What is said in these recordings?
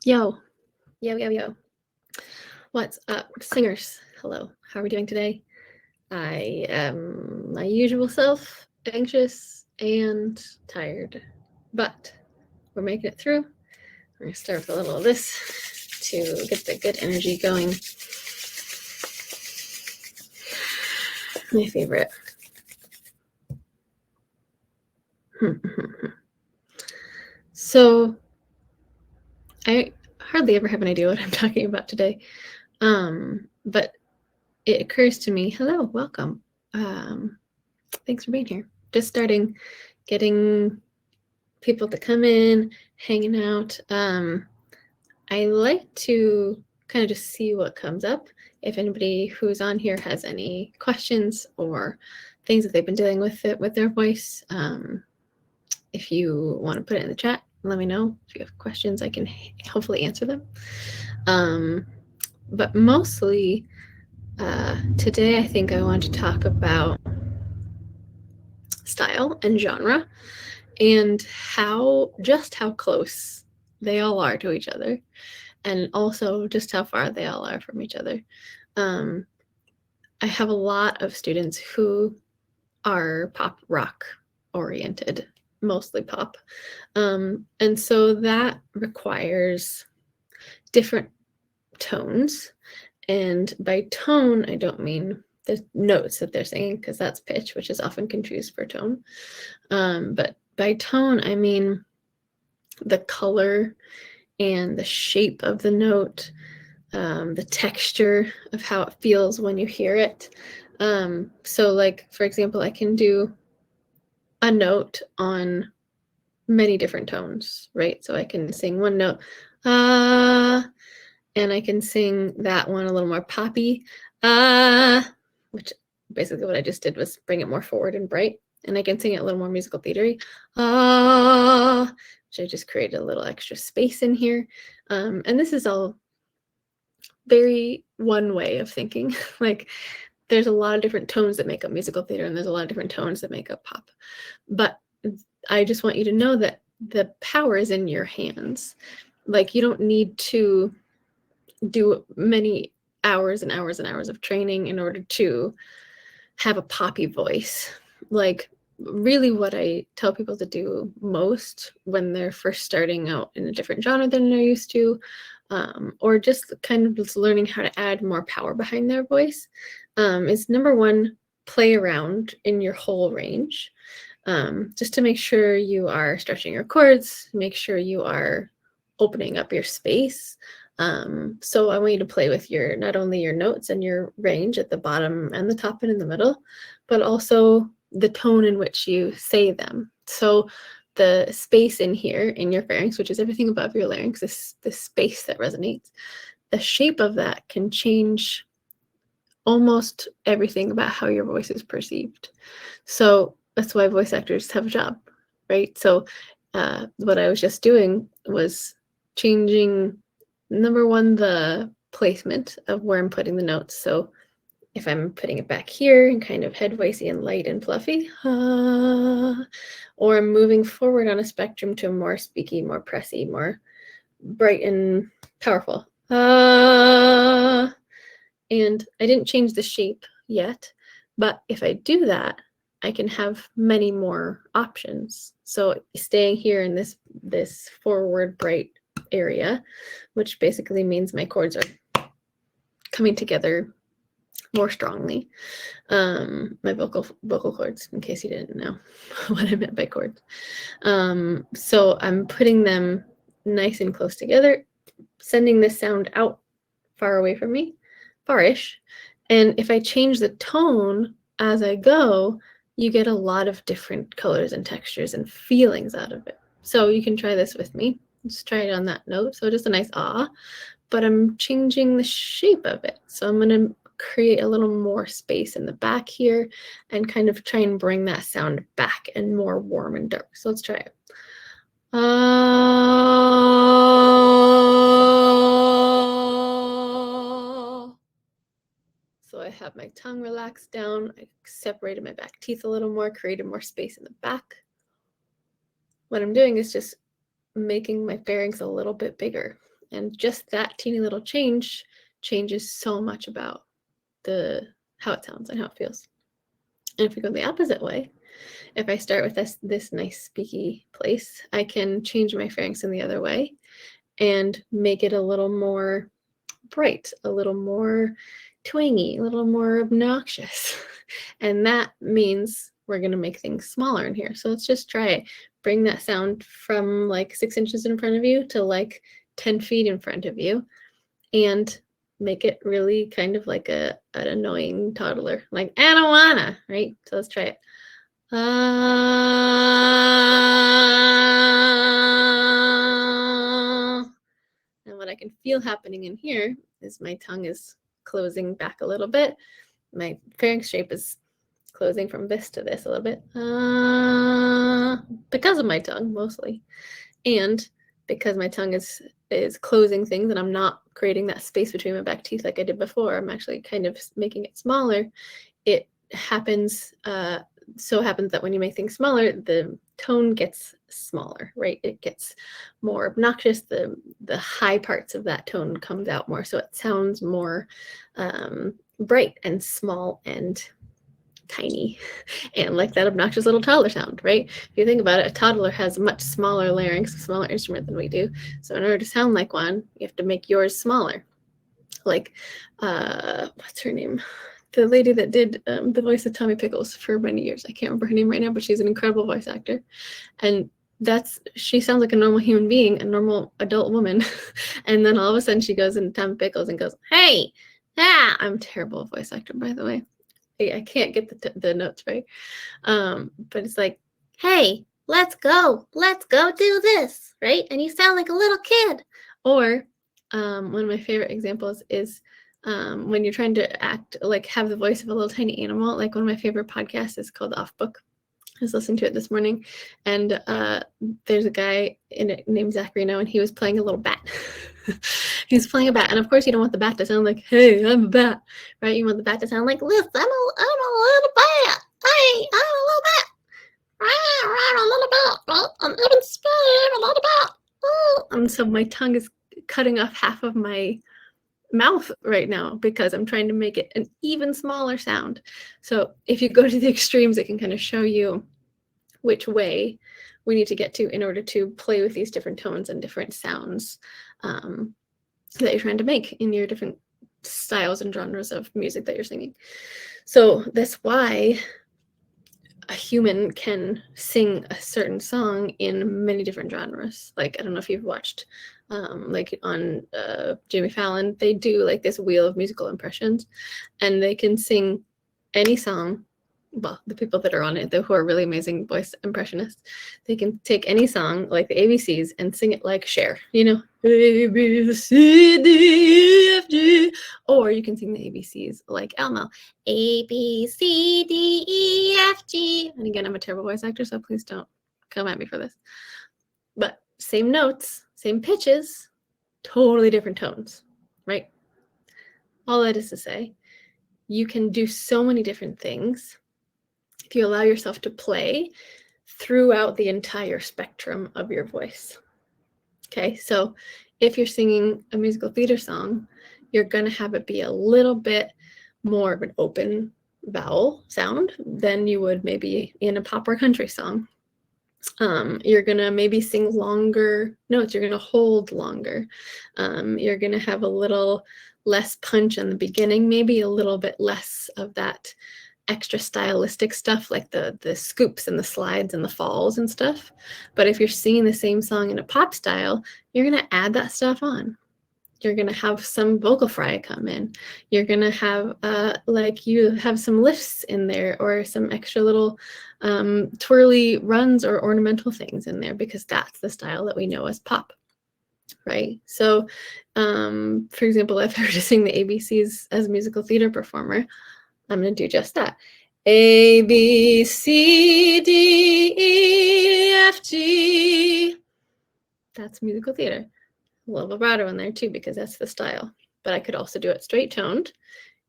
Yo, yo, yo, yo. What's up, singers? Hello, how are we doing today? I am my usual self, anxious and tired, but we're making it through. We're gonna start with a little of this to get the good energy going. My favorite. So, I hardly ever have an idea what I'm talking about today, but it occurs to me. Hello, welcome. Thanks for being here. Just starting, getting people to come in, hanging out. I like to kind of just see what comes up. If anybody who's on here has any questions or things that they've been dealing with it with their voice, if you want to put it in the chat, let me know. If you have questions, I can hopefully answer them. But mostly today, I think I want to talk about style and genre and just how close they all are to each other, and also just how far they all are from each other. I have a lot of students who are pop rock oriented, mostly pop. And so that requires different tones. And by tone, I don't mean the notes that they're singing, because that's pitch, which is often confused for tone. But by tone, I mean the color and the shape of the note, the texture of how it feels when you hear it. So like, for example, I can do a note on many different tones, right? So I can sing one note, and I can sing that one a little more poppy, which basically what I just did was bring it more forward and bright. And I can sing it a little more musical theatery, which I just created a little extra space in here. And this is all very one way of thinking. Like, there's a lot of different tones that make up musical theater, and there's a lot of different tones that make up pop. But I just want you to know that the power is in your hands. Like, you don't need to do many hours and hours and hours of training in order to have a poppy voice. Like, really what I tell people to do most when they're first starting out in a different genre than they're used to, or just kind of just learning how to add more power behind their voice, is number one, play around in your whole range, just to make sure you are stretching your chords, make sure you are opening up your space. So I want you to play with not only your notes and your range at the bottom and the top and in the middle, but also the tone in which you say them. So the space in here in your pharynx, which is everything above your larynx, is the space that resonates. The shape of that can change almost everything about how your voice is perceived. So that's why voice actors have a job, right? So what I was just doing was changing, number one, the placement of where I'm putting the notes. So if I'm putting it back here and kind of head voicey and light and fluffy, or I'm moving forward on a spectrum to a more speaky, more pressy, more bright and powerful. And I didn't change the shape yet, but if I do that, I can have many more options. So staying here in this forward bright area, which basically means my chords are coming together more strongly. My vocal cords, in case you didn't know what I meant by chords. So I'm putting them nice and close together, sending this sound out far away from me, far-ish. And if I change the tone as I go, you get a lot of different colors and textures and feelings out of it. So you can try this with me. Just try it on that note. So just a nice ah, but I'm changing the shape of it. So I'm going to create a little more space in the back here and kind of try and bring that sound back and more warm and dark. So let's try it. So I have my tongue relaxed down. I separated my back teeth a little more, created more space in the back. What I'm doing is just making my pharynx a little bit bigger And just that teeny little change changes so much about how it sounds and how it feels. And if we go the opposite way, if I start with this nice speaky place, I can change my pharynx in the other way and make it a little more bright, a little more twangy, a little more obnoxious. And that means we're going to make things smaller in here. So let's just try it. Bring that sound from like 6 inches in front of you to like 10 feet in front of you, and make it really kind of like an annoying toddler, like, I don't wanna, right? So let's try it. And what I can feel happening in here is my tongue is closing back a little bit. My pharynx shape is closing from this to this a little bit, because of my tongue mostly, and because my tongue is closing things and I'm not creating that space between my back teeth like I did before. I'm actually kind of making it smaller. It happens, so happens that when you make things smaller, the tone gets smaller, right? It gets more obnoxious. The high parts of that tone comes out more, so it sounds more bright and small and tiny, and like that obnoxious little toddler sound, right? If you think about it, a toddler has a much smaller larynx, a smaller instrument than we do. So in order to sound like one, you have to make yours smaller. Like, what's her name? The lady that did the voice of Tommy Pickles for many years. I can't remember her name right now, but she's an incredible voice actor. And she sounds like a normal human being, a normal adult woman. And then all of a sudden she goes into Tommy Pickles and goes, hey, yeah, I'm a terrible voice actor, by the way. I can't get the notes right. But it's like, hey, let's go do this, right? And you sound like a little kid. Or one of my favorite examples is when you're trying to act, like have the voice of a little tiny animal. Like one of my favorite podcasts is called Off Book. I was listening to it this morning, and there's a guy in it named Zach Reno, and he was playing a little bat. He's playing a bat, and of course you don't want the bat to sound like, hey, I'm a bat, right? You want the bat to sound like, listen, I'm a little bat. Hey, I'm a little bat. I'm a little bat. I'm a little bat. And so my tongue is cutting off half of my mouth right now because I'm trying to make it an even smaller sound. So if you go to the extremes, it can kind of show you which way we need to get to in order to play with these different tones and different sounds that you're trying to make in your different styles and genres of music that you're singing. So that's why a human can sing a certain song in many different genres. Like, I don't know if you've watched like on Jimmy Fallon, they do like this wheel of musical impressions, and they can sing any song. Well, the people that are on it, who are really amazing voice impressionists, they can take any song like the ABCs and sing it like Cher, you know, A, B, C, D, E, F, G. Or you can sing the ABCs like Elmo, A, B, C, D, E, F, G. And again, I'm a terrible voice actor, so please don't come at me for this. But same notes, same pitches, totally different tones, right? All that is to say, you can do so many different things if you allow yourself to play throughout the entire spectrum of your voice. Okay, so if you're singing a musical theater song, you're going to have it be a little bit more of an open vowel sound than you would maybe in a pop or country song. You're going to maybe sing longer notes. You're going to hold longer. You're going to have a little less punch in the beginning, maybe a little bit less of that extra stylistic stuff like the scoops and the slides and the falls and stuff. But if you're singing the same song in a pop style, you're going to add that stuff on. You're going to have some vocal fry come in. You're going to have like you have some lifts in there or some extra little twirly runs or ornamental things in there because that's the style that we know as pop. Right. So, for example, if I were to sing the ABCs as a musical theater performer, I'm going to do just that. A, B, C, D, E, F, G. That's musical theater. A little vibrato in there too, because that's the style. But I could also do it straight toned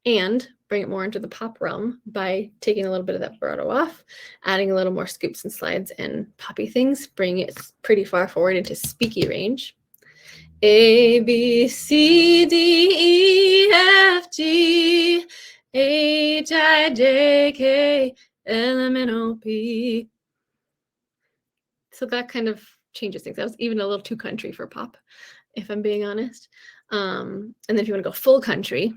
and bring it more into the pop realm by taking a little bit of that vibrato off, adding a little more scoops and slides and poppy things, bring it pretty far forward into speaky range. A, B, C, D, E, F, G, H, I, J, K, L, M, N, O, P. So that kind of changes things. That was even a little too country for pop, if I'm being honest. And then if you want to go full country,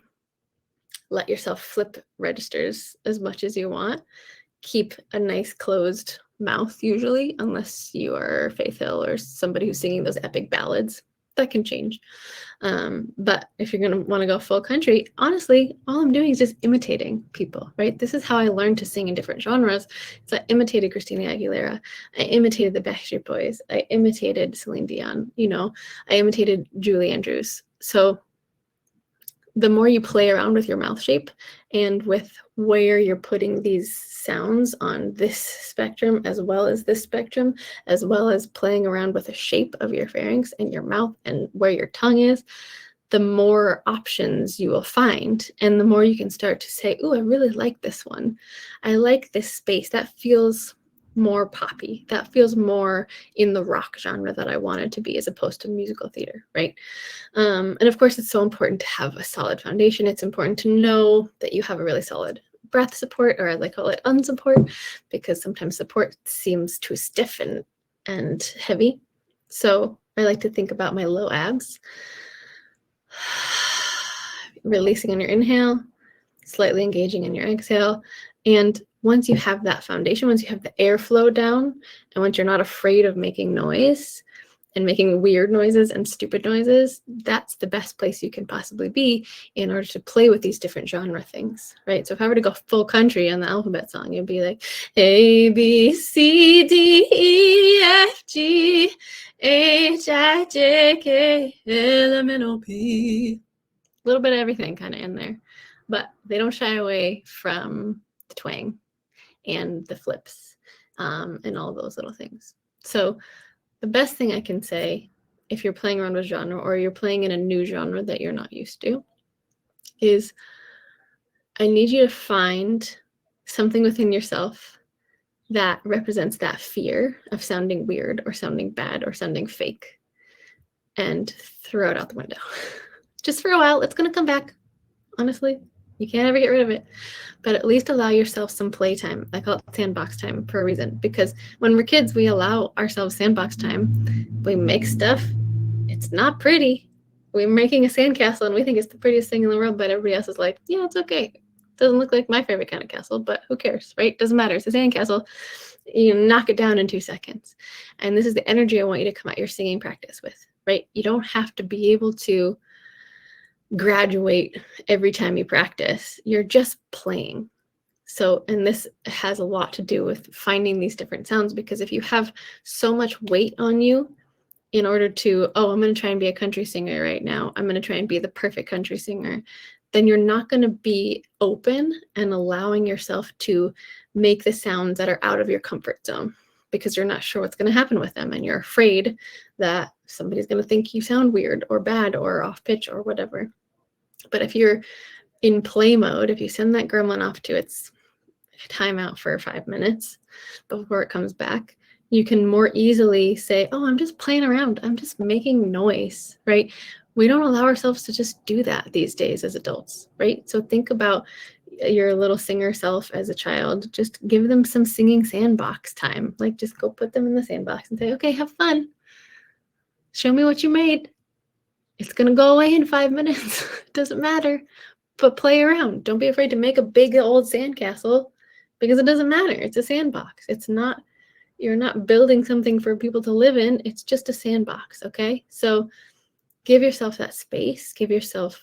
let yourself flip registers as much as you want. Keep a nice closed mouth usually, unless you are Faith Hill or somebody who's singing those epic ballads. That can change. But if you're going to want to go full country, honestly, all I'm doing is just imitating people, right? This is how I learned to sing in different genres. So I imitated Christina Aguilera. I imitated the Backstreet Boys. I imitated Celine Dion. You know, I imitated Julie Andrews. So the more you play around with your mouth shape and with where you're putting these sounds on this spectrum as well as this spectrum, as well as playing around with the shape of your pharynx and your mouth and where your tongue is, the more options you will find, and the more you can start to say, "Ooh, I really like this one. I like this space. That feels more poppy. That feels more in the rock genre that I wanted to be, as opposed to musical theater," right? And of course, it's so important to have a solid foundation. It's important to know that you have a really solid breath support, or as I call it, unsupport, because sometimes support seems too stiff and heavy. So I like to think about my low abs. Releasing on your inhale, slightly engaging in your exhale. And once you have that foundation, once you have the airflow down, and once you're not afraid of making noise and making weird noises and stupid noises, that's the best place you can possibly be in order to play with these different genre things, right? So if I were to go full country on the alphabet song, it'd be like A, B, C, D, E, F, G, H, I, J, K, L, M, N, O, P. A little bit of everything kind of in there, but they don't shy away from the twang and the flips and all those little things. So the best thing I can say, if you're playing around with genre or you're playing in a new genre that you're not used to, is I need you to find something within yourself that represents that fear of sounding weird or sounding bad or sounding fake, and throw it out the window. Just for a while. It's going to come back. Honestly, you can't ever get rid of it, but at least allow yourself some playtime. I call it sandbox time for a reason, because when we're kids, we allow ourselves sandbox time. We make stuff. It's not pretty. We're making a sandcastle and we think it's the prettiest thing in the world, but everybody else is like, yeah, it's okay. Doesn't look like my favorite kind of castle, but who cares, right? Doesn't matter. It's a sandcastle. You knock it down in 2 seconds. And this is the energy I want you to come at your singing practice with, right? You don't have to be able to graduate every time you practice. You're just playing. So, and this has a lot to do with finding these different sounds, because if you have so much weight on you in order to, oh, I'm going to try and be a country singer right now, I'm going to try and be the perfect country singer, then you're not going to be open and allowing yourself to make the sounds that are out of your comfort zone, because you're not sure what's going to happen with them, and you're afraid that somebody's going to think you sound weird or bad or off pitch or whatever. But if you're in play mode, if you send that gremlin off to its timeout for 5 minutes before it comes back, you can more easily say, oh, I'm just playing around. I'm just making noise, right? We don't allow ourselves to just do that these days as adults, right? So think about your little singer self as a child. Just give them some singing sandbox time. Like, just go put them in the sandbox and say, okay, have fun. Show me what you made. It's going to go away in 5 minutes. Doesn't matter. But play around. Don't be afraid to make a big old sandcastle, because it doesn't matter. It's a sandbox. It's not, you're not building something for people to live in. It's just a sandbox, okay? So give yourself that space. Give yourself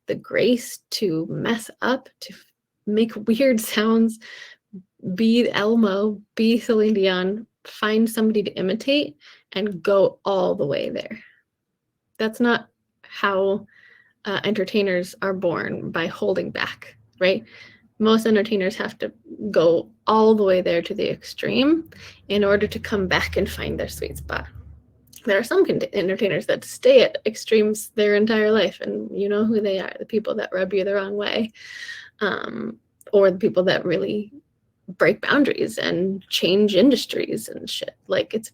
the grace to mess up, to make weird sounds. Be Elmo, be Celine Dion. Find somebody to imitate and go all the way there. That's not how entertainers are born, by holding back, right? Most entertainers have to go all the way there to the extreme in order to come back and find their sweet spot. There are some entertainers that stay at extremes their entire life, and you know who they are, the people that rub you the wrong way, or the people that really break boundaries and change industries and shit. Like, it's,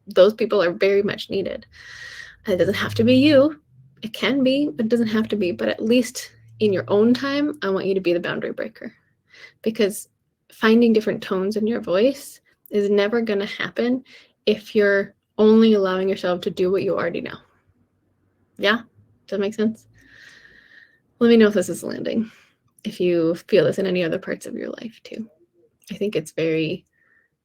those people are very much needed. It doesn't have to be you. It can be, but it doesn't have to be. But at least in your own time, I want you to be the boundary breaker. Because finding different tones in your voice is never going to happen if you're only allowing yourself to do what you already know. Yeah? Does that make sense? Let me know if this is landing, if you feel this in any other parts of your life too. I think it's very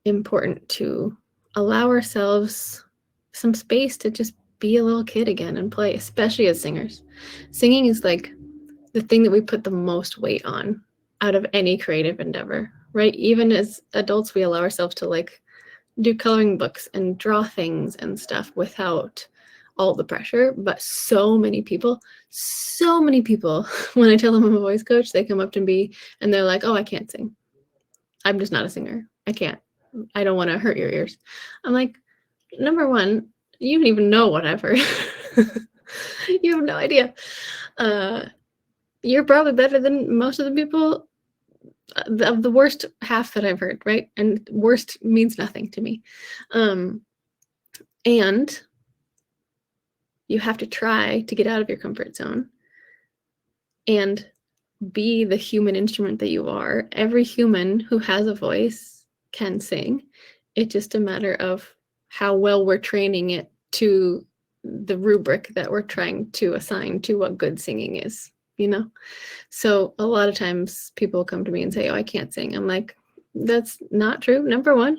important to allow ourselves some space to just be a little kid again and play, especially as singers. Singing is like the thing that we put the most weight on out of any creative endeavor, right? Even as adults, we allow ourselves to like do coloring books and draw things and stuff without all the pressure. But so many people, when I tell them I'm a voice coach, they come up to me and they're like, oh, I can't sing. I'm just not a singer. I can't. I don't want to hurt your ears. I'm like, number one, you don't even know whatever. You have no idea. You're probably better than most of the people of the worst half that I've heard, right? And worst means nothing to me. And you have to try to get out of your comfort zone and be the human instrument that you are. Every human who has a voice can sing. It's just a matter of how well we're training it to the rubric that we're trying to assign to what good singing is, you know? So a lot of times people come to me and say, oh, I can't sing. I'm like, that's not true. Number one,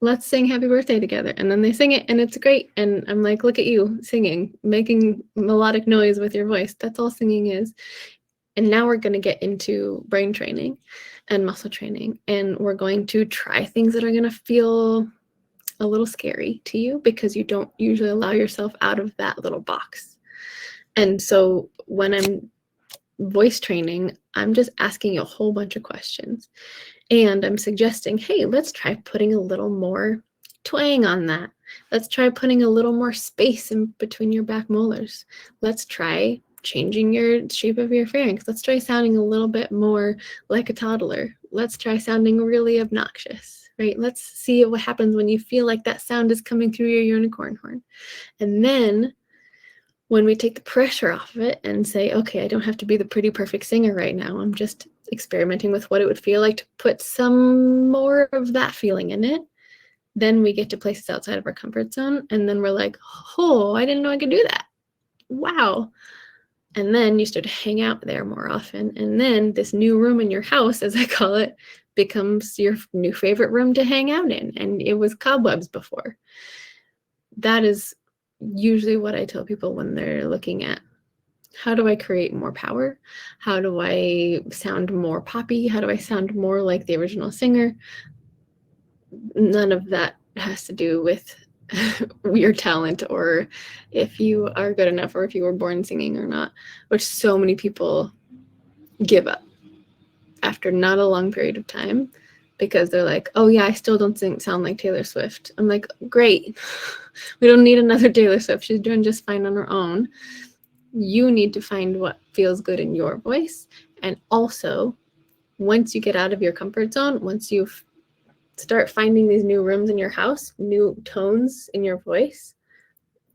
let's sing happy birthday together. And then they sing it and it's great. And I'm like, look at you singing, making melodic noise with your voice. That's all singing is. And now we're going to get into brain training and muscle training. And we're going to try things that are going to feel a little scary to you because you don't usually allow yourself out of that little box. And so when I'm voice training, I'm just asking you a whole bunch of questions. And I'm suggesting, hey, let's try putting a little more twang on that. Let's try putting a little more space in between your back molars. Let's try changing your shape of your pharynx. Let's try sounding a little bit more like a toddler. Let's try sounding really obnoxious, right? Let's see what happens when you feel like that sound is coming through your unicorn horn. And then when we take the pressure off of it and say, okay, I don't have to be the pretty perfect singer right now. I'm just experimenting with what it would feel like to put some more of that feeling in it. Then we get to places outside of our comfort zone. And then we're like, oh, I didn't know I could do that. Wow. And then you start to hang out there more often. And then this new room in your house, as I call it, becomes your new favorite room to hang out in. And it was cobwebs before. That is usually what I tell people when they're looking at how do I create more power? How do I sound more poppy? How do I sound more like the original singer? None of that has to do with your talent or if you are good enough or if you were born singing or not, which so many people give up after not a long period of time because they're like, oh yeah, I still don't sound like Taylor Swift. I'm like, great. We don't need another Taylor Swift. She's doing just fine on her own. You need to find what feels good in your voice. And also, once you get out of your comfort zone, once you start finding these new rooms in your house, new tones in your voice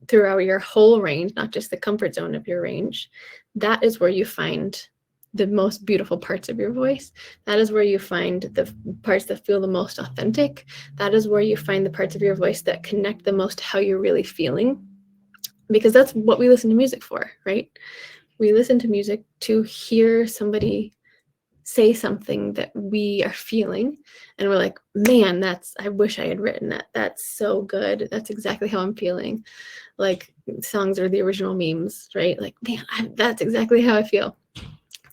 throughout your whole range, not just the comfort zone of your range, that is where you find the most beautiful parts of your voice. That is where you find the parts that feel the most authentic. That is where you find the parts of your voice that connect the most how you're really feeling. Because that's what we listen to music for, right? We listen to music to hear somebody say something that we are feeling. And we're like, man, I wish I had written that. That's so good. That's exactly how I'm feeling. Like songs are the original memes, right? Like, man, that's exactly how I feel.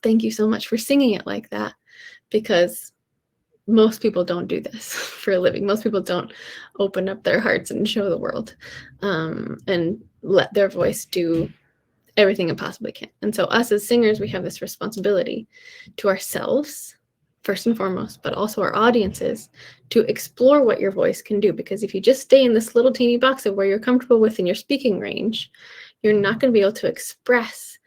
Thank you so much for singing it like that, because most people don't do this for a living. Most people don't open up their hearts and show the world and let their voice do everything it possibly can. And so us as singers, we have this responsibility to ourselves, first and foremost, but also our audiences to explore what your voice can do. Because if you just stay in this little teeny box of where you're comfortable with in your speaking range, you're not going to be able to express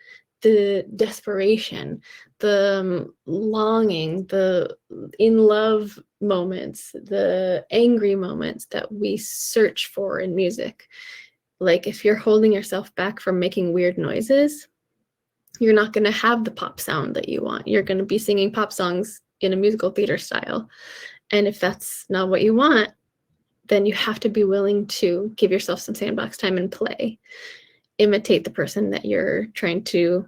the desperation, the longing, the in love moments, the angry moments that we search for in music. Like if you're holding yourself back from making weird noises, you're not going to have the pop sound that you want. You're going to be singing pop songs in a musical theater style. And if that's not what you want, then you have to be willing to give yourself some sandbox time and play. Imitate the person that you're trying to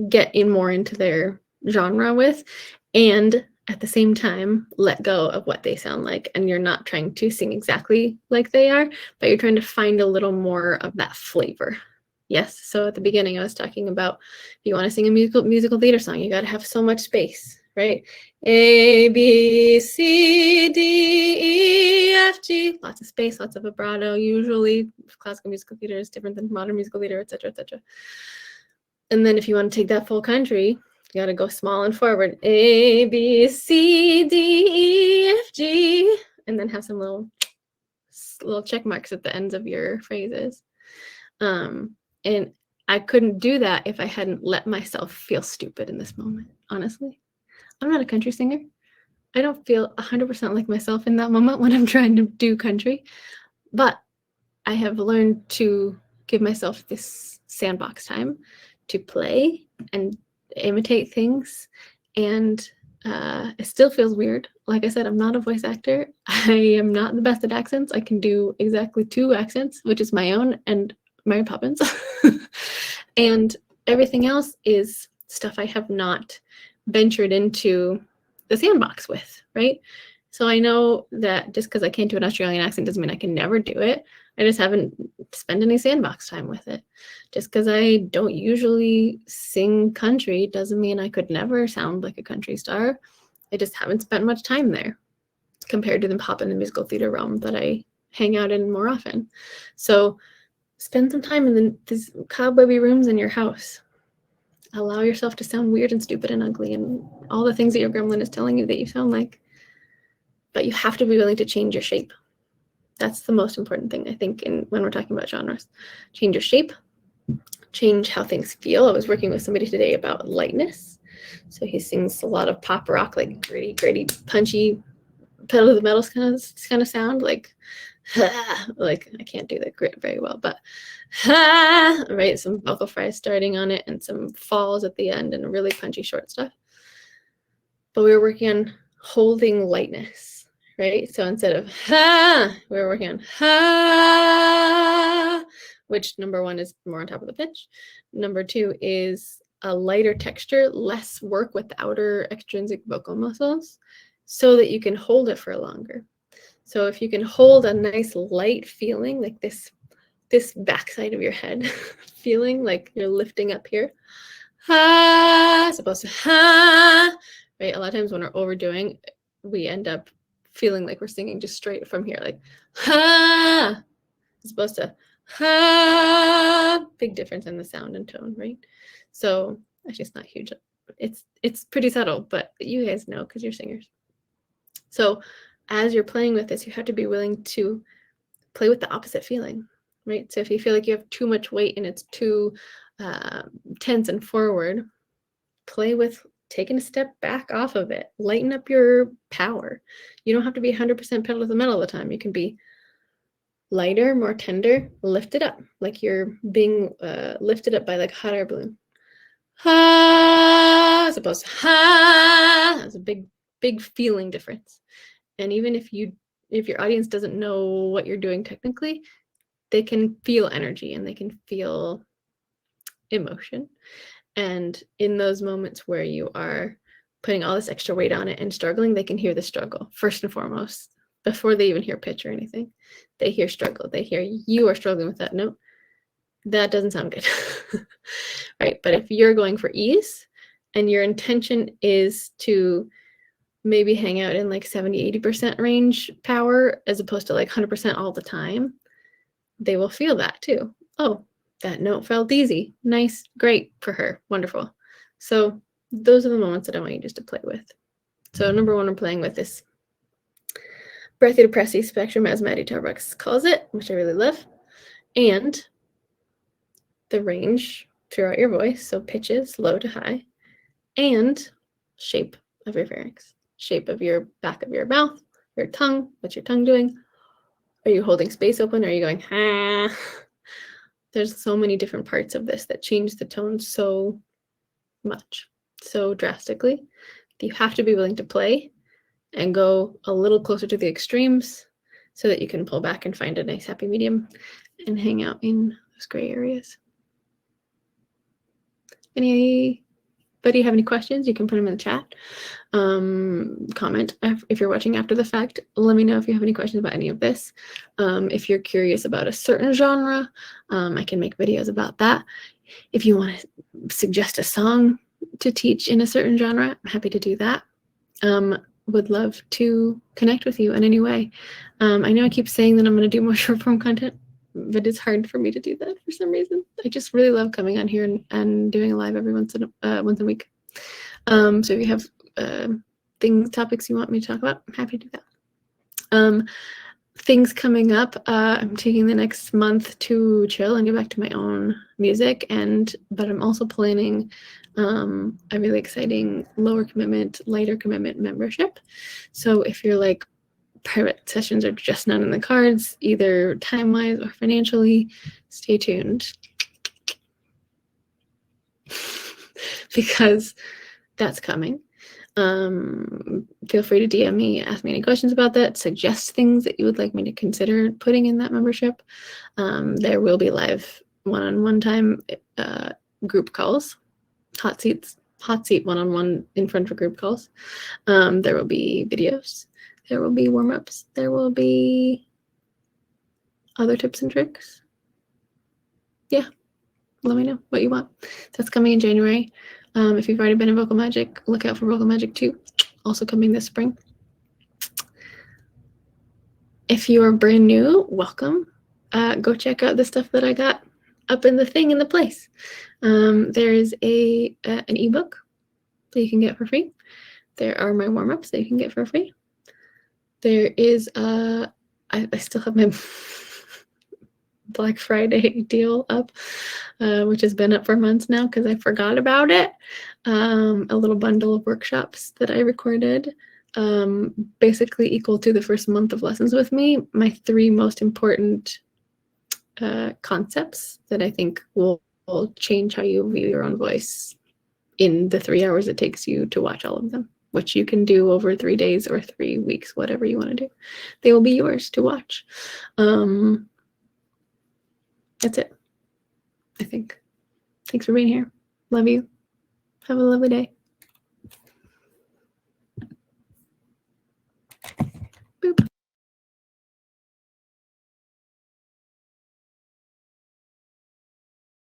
get in more into their genre with, and at the same time, let go of what they sound like. And you're not trying to sing exactly like they are, but you're trying to find a little more of that flavor. Yes, so at the beginning I was talking about, if you want to sing a musical theater song, you got to have so much space, right? A, B, C, D, E, F, G. Lots of space, lots of vibrato. Usually classical musical theater is different than modern musical theater, etc., etc. And then if you want to take that full country, you got to go small and forward. A, B, C, D, E, F, G. And then have some little check marks at the ends of your phrases. And I couldn't do that if I hadn't let myself feel stupid in this moment, honestly. I'm not a country singer. I don't feel 100% like myself in that moment when I'm trying to do country. But I have learned to give myself this sandbox time to play and imitate things. And it still feels weird. Like I said, I'm not a voice actor. I am not the best at accents. I can do exactly 2 accents, which is my own and Mary Poppins. And everything else is stuff I have not ventured into the sandbox with, right? So I know that just because I can't do an Australian accent doesn't mean I can never do it. I just haven't spent any sandbox time with it. Just because I don't usually sing country doesn't mean I could never sound like a country star. I just haven't spent much time there compared to the pop and the musical theater realm that I hang out in more often. So spend some time in these cobwebby rooms in your house. Allow yourself to sound weird and stupid and ugly and all the things that your gremlin is telling you that you sound like. But you have to be willing to change your shape. That's the most important thing, I think, when we're talking about genres. Change your shape, change how things feel. I was working with somebody today about lightness. So he sings a lot of pop rock, like gritty, punchy, pedal to the metal kind of sound, like I can't do that grit very well, but right, some vocal fries starting on it and some falls at the end and really punchy short stuff. But we were working on holding lightness, right? So instead of we were working on which number 1 is more on top of the pitch. Number 2 is a lighter texture, less work with the outer extrinsic vocal muscles, so that you can hold it for longer. So if you can hold a nice light feeling, like this backside of your head feeling, like you're lifting up here, supposed to right? A lot of times when we're overdoing, we end up feeling like we're singing just straight from here, like as opposed to big difference in the sound and tone, right? So actually it's not huge. It's pretty subtle, but you guys know because you're singers. So as you're playing with this, you have to be willing to play with the opposite feeling, right? So if you feel like you have too much weight and it's too tense and forward, play with taking a step back off of it. Lighten up your power. You don't have to be 100% pedal to the metal all the time. You can be lighter, more tender, lift it up, like you're being lifted up by like a hot air balloon. As opposed to that's a big feeling difference. And even if your audience doesn't know what you're doing technically, they can feel energy and they can feel emotion. And in those moments where you are putting all this extra weight on it and struggling, they can hear the struggle first and foremost, before they even hear pitch or anything. They hear struggle. They hear you are struggling with that note. That doesn't sound good, right? But if you're going for ease and your intention is to maybe hang out in like 70-80% range power as opposed to like 100% all the time, they will feel that too. Oh, that note felt easy. Nice, great for her, wonderful. So those are the moments that I want you just to play with. So number 1, I'm playing with this breathy to pressy spectrum, as Maddie Tarbuck calls it, which I really love, and the range throughout your voice, so pitches, low to high, and shape of your pharynx, shape of your back of your mouth, your tongue, what's your tongue doing, Are you holding space open? Or are you going, ah? There's so many different parts of this that change the tone so much, so drastically. You have to be willing to play and go a little closer to the extremes so that you can pull back and find a nice happy medium and hang out in those gray areas. Anybody have any questions? You can put them in the chat. Comment if you're watching after the fact. Let me know if you have any questions about any of this. If you're curious about a certain genre, I can make videos about that. If you want to suggest a song to teach in a certain genre, I'm happy to do that. Would love to connect with you in any way. I know I keep saying that I'm going to do more short form content, but it's hard for me to do that for some reason. I just really love coming on here and doing a live every once a week. So if you have topics you want me to talk about, I'm happy to do that. Things coming up, I'm taking the next month to chill and get back to my own music, but I'm also planning a really exciting lower commitment, lighter commitment membership. So if you're like, private sessions are just not in the cards, either time-wise or financially, stay tuned. Because that's coming. Feel free to DM me, ask me any questions about that, suggest things that you would like me to consider putting in that membership. There will be live one-on-one time group calls, hot seat one-on-one in front of group calls. There will be videos. There will be warm-ups. There will be other tips and tricks. Yeah, let me know what you want. That's coming in January. If you've already been in Vocal Magic, look out for Vocal Magic 2, also coming this spring. If you are brand new, welcome. Go check out the stuff that I got up in the thing in the place. There is an ebook that you can get for free. There are my warm-ups that you can get for free. There is I still have my Black Friday deal up, which has been up for months now because I forgot about it. A little bundle of workshops that I recorded, basically equal to the first month of lessons with me. My 3 most important concepts that I think will change how you view your own voice in the 3 hours it takes you to watch all of them, which you can do over 3 days or 3 weeks, whatever you want to do. They will be yours to watch. That's it, I think. Thanks for being here. Love you. Have a lovely day.